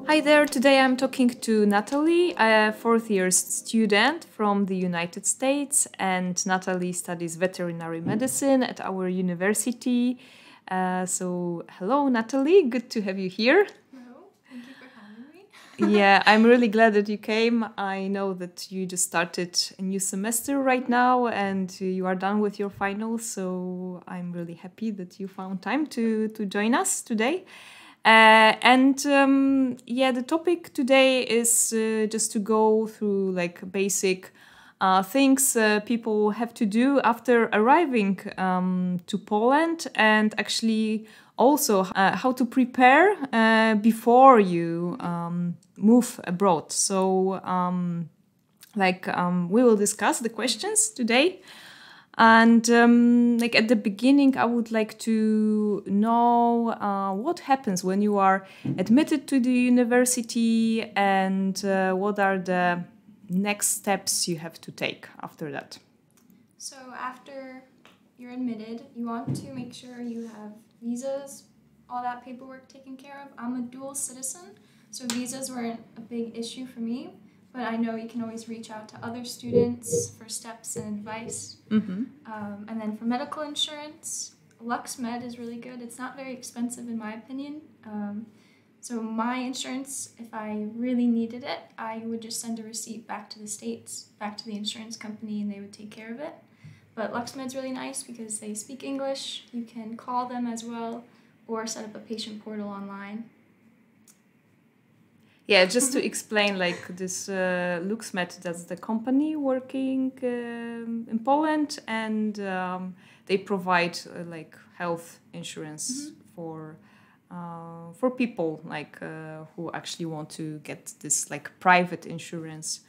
Hi there, today I'm talking to Natalie, a fourth year student from the United States, and Natalie studies veterinary medicine at our university. Hello Natalie, good to have you here. Hello, thank you for having me. Yeah, I'm really glad that you came. I know that you just started a new semester right now and you are done with your finals, so I'm really happy that you found time to join us today. The topic today is just to go through like basic things people have to do after arriving to Poland, and actually also how to prepare before you move abroad. We will discuss the questions today. And at the beginning, I would like to know what happens when you are admitted to the university, and what are the next steps you have to take after that. So after you're admitted, you want to make sure you have visas, all that paperwork taken care of. I'm a dual citizen, so visas weren't a big issue for me. But I know you can always reach out to other students for steps and advice. Mm-hmm. And then for medical insurance, LuxMed is really good. It's not very expensive in my opinion. So my insurance, if I really needed it, I would just send a receipt back to the States, back to the insurance company, and they would take care of it. But LuxMed's really nice because they speak English. You can call them as well or set up a patient portal online. Yeah, just to explain, like this LuxMed, that's the company working in Poland, and they provide like health insurance for people like who actually want to get this like private insurance,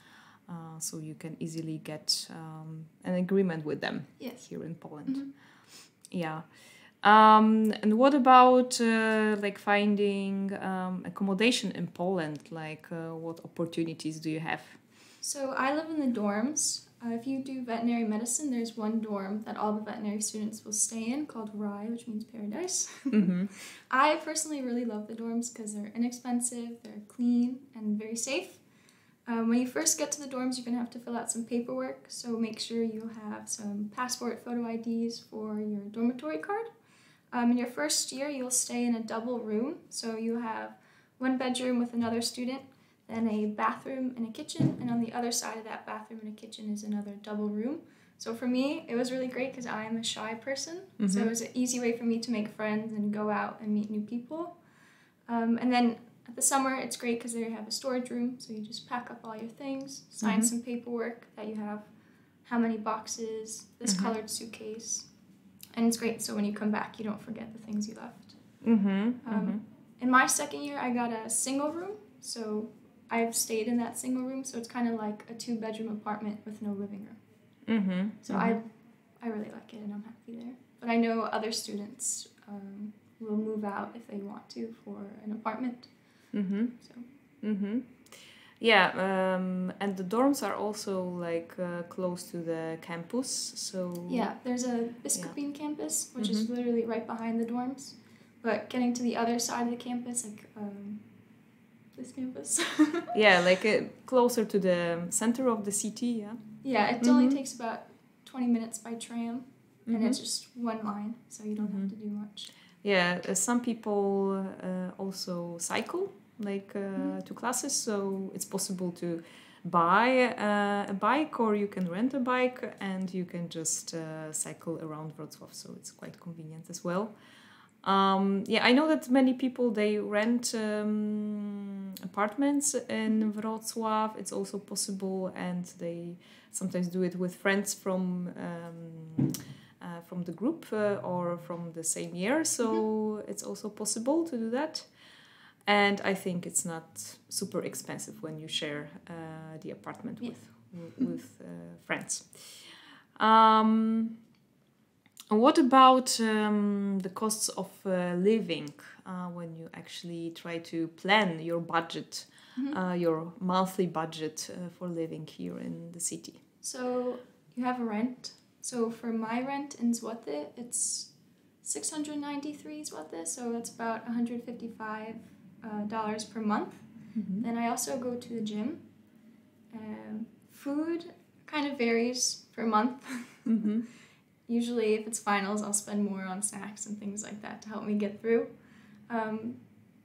so you can easily get an agreement with them. Yes. Here in Poland. Yeah. And what about like finding accommodation in Poland? Like, what opportunities do you have? So I live in the dorms. If you do veterinary medicine, there's one dorm that all the veterinary students will stay in called Rye, which means paradise. Mm-hmm. I personally really love the dorms because they're inexpensive, they're clean, and very safe. When you first get to the dorms, you're going to have to fill out some paperwork, so make sure you have some passport photo IDs for your dormitory card. In your first year, you'll stay in a double room, so you have one bedroom with another student, then a bathroom and a kitchen, and on the other side of that bathroom and a kitchen is another double room. So for me, it was really great because I am a shy person, so it was an easy way for me to make friends and go out and meet new people. And then at the summer, it's great because there you have a storage room, so you just pack up all your things, sign some paperwork that you have how many boxes, this colored suitcase, and it's great so when you come back, you don't forget the things you left. In my second year, I got a single room, so I've stayed in that single room, so it's kind of like a 2-bedroom apartment with no living room. So I really like it and I'm happy there. But I know other students will move out if they want to for an apartment. Yeah, and the dorms are also like close to the campus, so... Yeah, there's a Biskupin campus, which is literally right behind the dorms. But getting to the other side of the campus, like this campus. Yeah, like closer to the center of the city, yeah? Yeah, it only takes about 20 minutes by tram, and it's just one line, so you don't have to do much. Yeah, some people also cycle, like to classes, so it's possible to buy a bike or you can rent a bike and you can just cycle around Wrocław, so it's quite convenient as well. Yeah, I know that many people, they rent apartments in Wrocław. It's also possible, and they sometimes do it with friends from the group or from the same year, so it's also possible to do that. And I think it's not super expensive when you share the apartment with friends. What about the costs of living when you actually try to plan your budget, your monthly budget for living here in the city? So you have a rent. So for my rent in Zloty, it's 693 zloty, so that's about $155 per month. Then I also go to the gym. Food kind of varies per month. Usually if it's finals, I'll spend more on snacks and things like that to help me get through.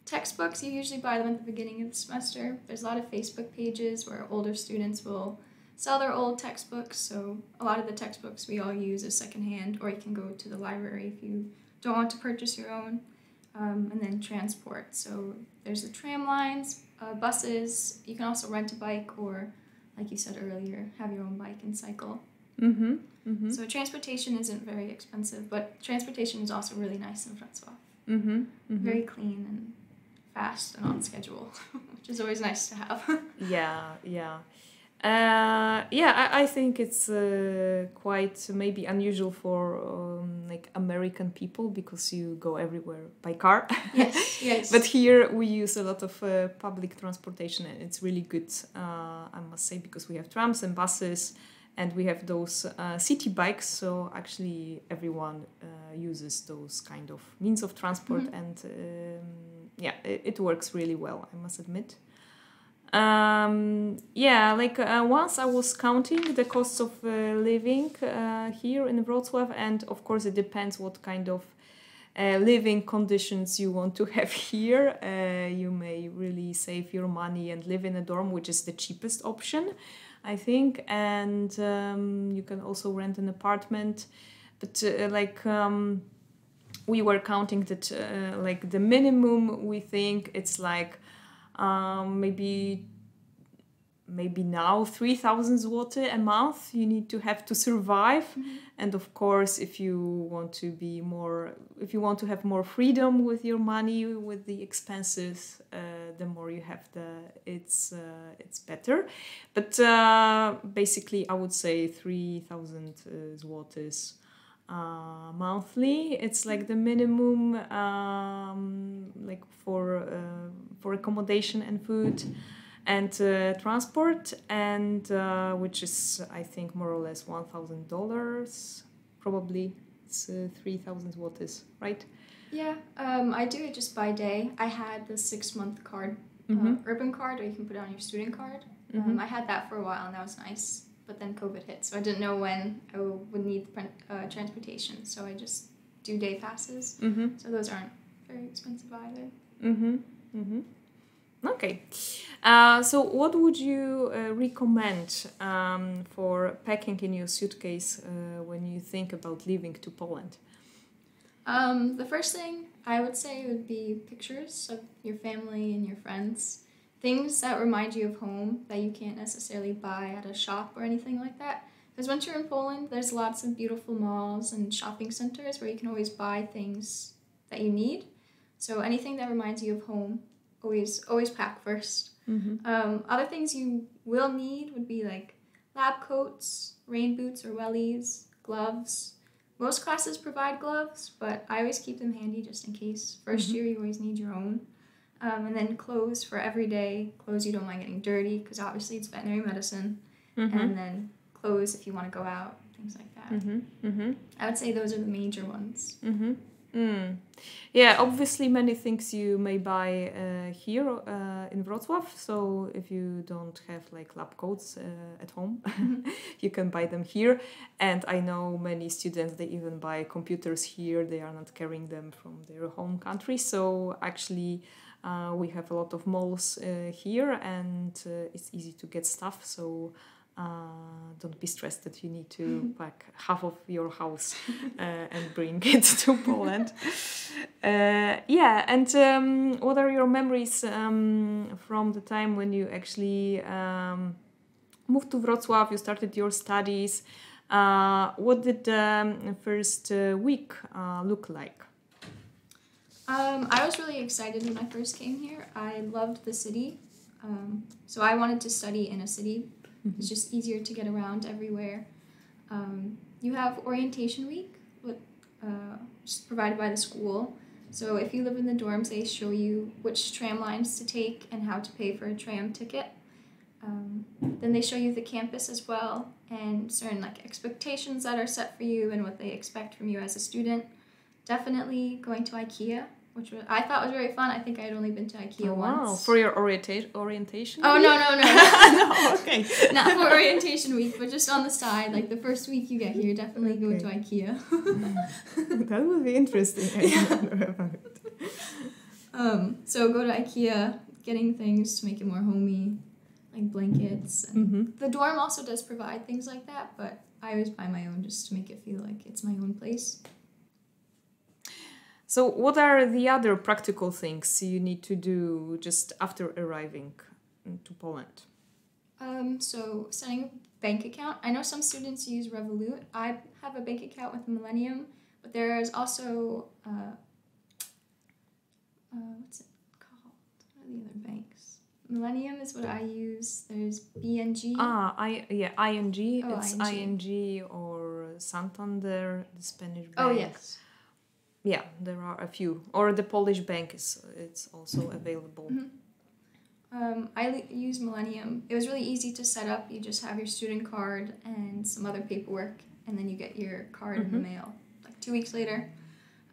Textbooks, you usually buy them at the beginning of the semester. There's a lot of Facebook pages where older students will sell their old textbooks, so a lot of the textbooks we all use is secondhand, or you can go to the library if you don't want to purchase your own. And then transport, so there's the tram lines, buses. You can also rent a bike, or like you said earlier, have your own bike and cycle. So transportation isn't very expensive, but transportation is also really nice in Wrocław. Very clean and fast and on schedule, which is always nice to have. I think it's quite maybe unusual for like American people, because you go everywhere by car. Yes. But here we use a lot of public transportation, and it's really good, I must say, because we have trams and buses, and we have those city bikes. So actually everyone uses those kind of means of transport, and it works really well, I must admit. Once I was counting the costs of living here in Wrocław, and of course it depends what kind of living conditions you want to have here. You may really save your money and live in a dorm, which is the cheapest option, I think, and you can also rent an apartment. But we were counting that the minimum, we think it's like maybe now 3,000 zloty a month you need to have to survive. And of course, if you want to have more freedom with your money, with the expenses, the more you have, it's better. But basically I would say 3,000 zlotys monthly. It's like the minimum, for accommodation and food and transport, and which is, I think, more or less $1,000. Probably it's 3,000 zlotys, right? Yeah, I do it just by day. I had the 6-month card, urban card, or you can put it on your student card. I had that for a while, and that was nice. But then COVID hit, so I didn't know when I would need transportation. So I just do day passes. So those aren't very expensive either. Okay. So what would you recommend for packing in your suitcase when you think about leaving to Poland? The first thing I would say would be pictures of your family and your friends. Things that remind you of home that you can't necessarily buy at a shop or anything like that. Because once you're in Poland, there's lots of beautiful malls and shopping centers where you can always buy things that you need. So anything that reminds you of home, always pack first. Other things you will need would be like lab coats, rain boots or wellies, gloves. Most classes provide gloves, but I always keep them handy just in case. First year, you always need your own. And then clothes for every day, clothes you don't mind getting dirty, because obviously it's veterinary medicine. And then clothes if you want to go out, things like that. I would say those are the major ones. Yeah, obviously many things you may buy here in Wrocław. So if you don't have like lab coats at home, you can buy them here. And I know many students, they even buy computers here. They are not carrying them from their home country. So actually we have a lot of malls here, and it's easy to get stuff. So don't be stressed that you need to pack half of your house and bring it to Poland. And what are your memories from the time when you actually moved to Wrocław, you started your studies? What did the first week look like? I was really excited when I first came here. I loved the city. So I wanted to study in a city. It's just easier to get around everywhere. You have orientation week, provided by the school. So if you live in the dorms, they show you which tram lines to take and how to pay for a tram ticket. Then they show you the campus as well, and certain expectations that are set for you and what they expect from you as a student. Definitely going to IKEA I thought was very fun. I think I had only been to IKEA once. Wow, for your orientation Oh, week? no. No, okay. Not for orientation week, but just on the side. Like the first week you get here, definitely go to IKEA. That would be interesting. I don't know about it. So go to IKEA, getting things to make it more homey, like blankets. And the dorm also does provide things like that, but I always buy my own just to make it feel like it's my own place. So what are the other practical things you need to do just after arriving to Poland? So setting up a bank account. I know some students use Revolut. I have a bank account with Millennium, but there is also what's it called? What are the other banks? Millennium is what I use. There's BNG. ING. Oh, It's ING. ING or Santander, the Spanish bank. Oh, yes. Yeah, there are a few. Or the Polish bank it's also available. I use Millennium. It was really easy to set up. You just have your student card and some other paperwork, and then you get your card in the mail like 2 weeks later.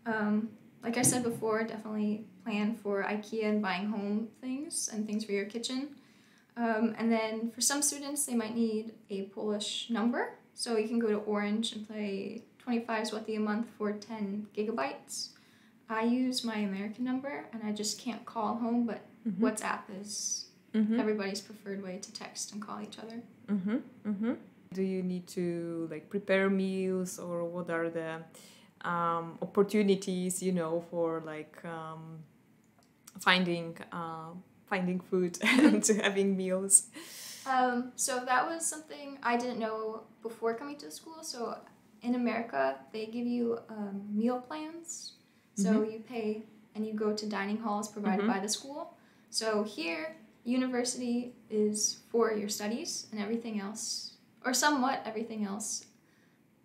Like I said before, definitely plan for IKEA and buying home things and things for your kitchen. And then for some students, they might need a Polish number. So you can go to Orange and pay 25 zloty a month for 10 gigabytes. I use my American number, and I just can't call home, but WhatsApp is everybody's preferred way to text and call each other. Do you need to like prepare meals, or what are the opportunities, for like finding food and having meals? So that was something I didn't know before coming to school. So in America, they give you meal plans. So you pay and you go to dining halls provided by the school. So here, university is for your studies, and everything else, or somewhat everything else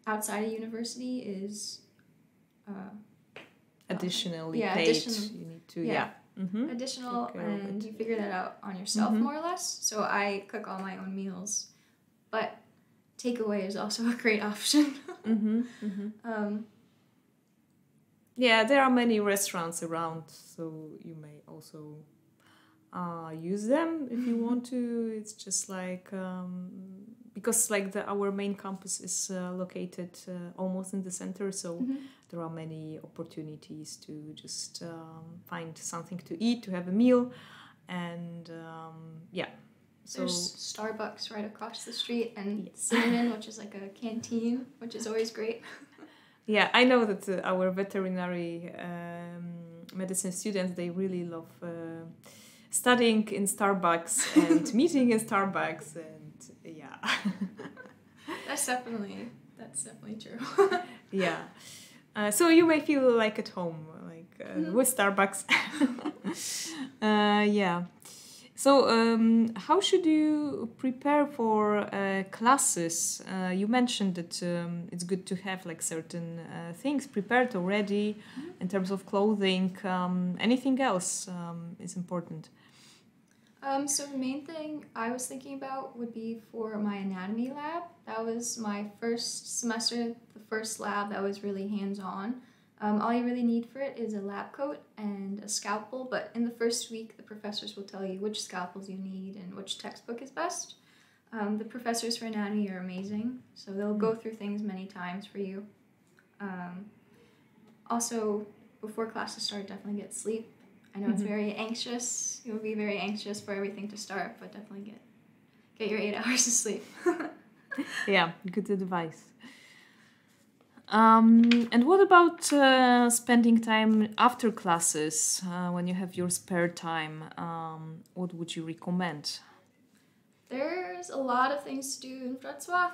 outside of university is additionally yeah, paid. additional, You need to additional, Take care of and it. you figure that out on yourself more or less. So I cook all my own meals, but takeaway is also a great option. Yeah, there are many restaurants around, so you may also use them if you want to. It's just like because like our main campus is located almost in the center, so there are many opportunities to just find something to eat, to have a meal, and so There's Starbucks right across the street, and Cinnamon, which is like a canteen, which is always great. yeah, I know that our veterinary medicine students, they really love studying in Starbucks and meeting in Starbucks, and yeah. That's definitely true. Yeah. So you may feel like at home, like with Starbucks. Yeah. So how should you prepare for classes? You mentioned that it's good to have like certain things prepared already in terms of clothing. Anything else is important? So the main thing I was thinking about would be for my anatomy lab. That was my first semester, the first lab that was really hands-on. All you really need for it is a lab coat and a scalpel, but in the first week, the professors will tell you which scalpels you need and which textbook is best. The professors for anatomy are amazing, so they'll go through things many times for you. Also, before classes start, definitely get sleep. I know it's very anxious. You'll be very anxious for everything to start, but definitely get your 8 hours of sleep. Yeah, good advice. And what about spending time after classes when you have your spare time? What would you recommend? There's a lot of things to do in Wrocław.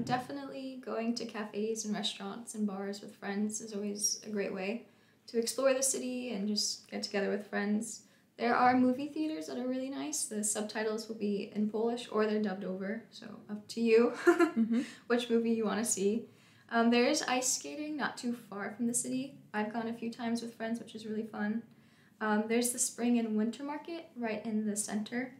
Definitely going to cafes and restaurants and bars with friends is always a great way to explore the city and just get together with friends. There are movie theaters that are really nice. The subtitles will be in Polish or they're dubbed over, so up to you which movie you want to see. There is ice skating not too far from the city. I've gone a few times with friends, which is really fun. There's the spring and winter market right in the center.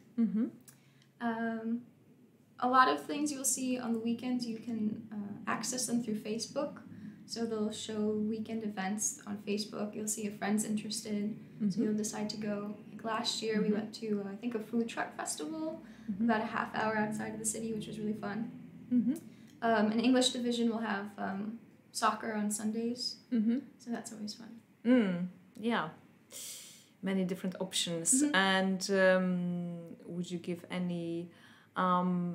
A lot of things you'll see on the weekends, you can access them through Facebook. So they'll show weekend events on Facebook. You'll see a friend's interested, so you'll decide to go. Like last year, we went to, I think, a food truck festival, about a half hour outside of the city, which was really fun. An English division will have soccer on Sundays, so that's always fun. Yeah, many different options. And would you give any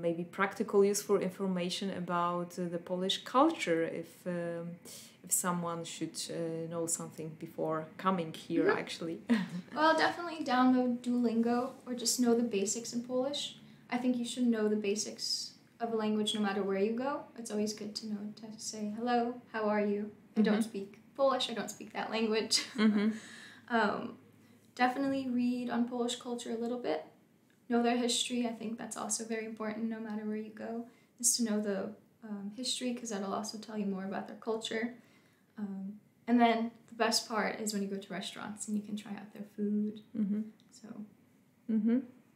maybe practical, useful information about the Polish culture if someone should know something before coming here, actually? Well, definitely download Duolingo or just know the basics in Polish. I think you should know the basics of a language no matter where you go. It's always good to know to say hello, how are you? I don't speak Polish, I don't speak that language. Definitely read on Polish culture a little bit. Know their history. I think that's also very important no matter where you go, is to know the history, because that'll also tell you more about their culture. And then the best part is when you go to restaurants and you can try out their food. So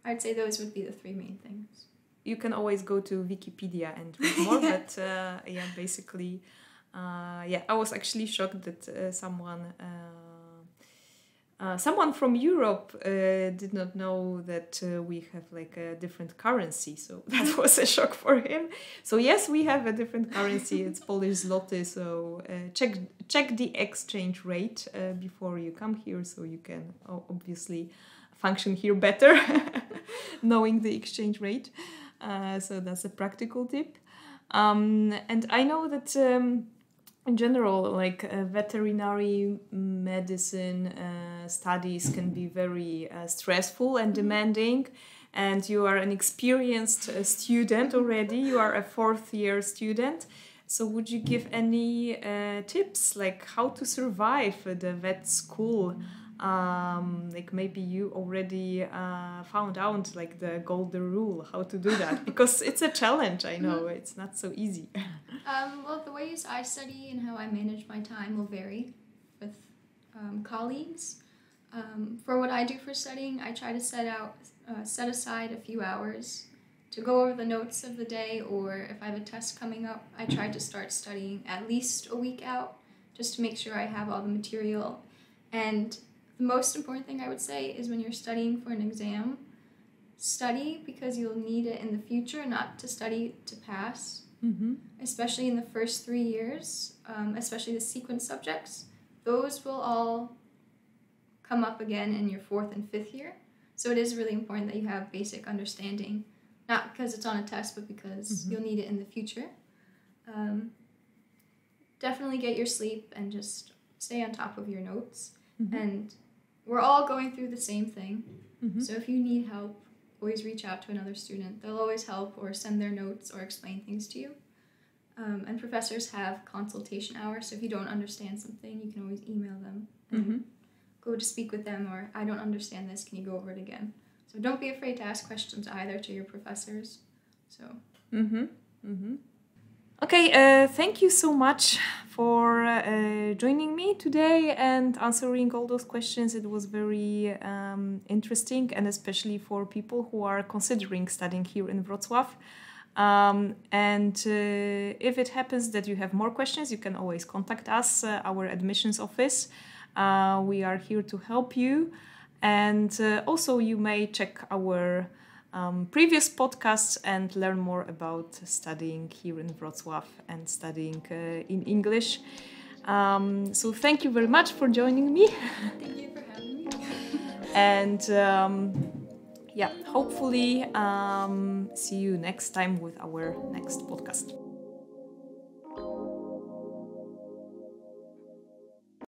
I'd say those would be the three main things. You can always go to Wikipedia and read more, but basically, I was actually shocked that someone from Europe did not know that we have like a different currency, so that was a shock for him. So yes, we have a different currency. It's Polish zloty. So check the exchange rate before you come here, so you can obviously function here better, knowing the exchange rate. So that's a practical tip. And I know that. In general, like veterinary medicine studies can be very stressful and demanding, and you are an experienced student already. You are a fourth-year student. So would you give any tips, like how to survive the vet school? Like maybe you already found out like the golden rule, how to do that, because it's a challenge. I know it's not so easy. Well, the ways I study and how I manage my time will vary with colleagues. For what I do for studying, I try to set aside a few hours to go over the notes of the day, or if I have a test coming up, I try to start studying at least a week out, just to make sure I have all the material. And the most important thing I would say is when you're studying for an exam, study because you'll need it in the future, not to study to pass. Especially in the first 3 years, especially the sequence subjects. Those will all come up again in your 4th and 5th year. So it is really important that you have basic understanding, not because it's on a test, but because you'll need it in the future. Definitely get your sleep and just stay on top of your notes. And we're all going through the same thing. So if you need help, always reach out to another student. They'll always help or send their notes or explain things to you. And professors have consultation hours, so if you don't understand something, you can always email them and go to speak with them, or I don't understand this, can you go over it again? So don't be afraid to ask questions either to your professors. So. Okay, thank you so much for joining me today and answering all those questions. It was very interesting, and especially for people who are considering studying here in Wrocław. And if it happens that you have more questions, you can always contact us, our admissions office. We are here to help you. And also you may check our previous podcasts and learn more about studying here in Wrocław and studying in English. So thank you very much for joining me. Thank you for having me. And hopefully see you next time with our next podcast.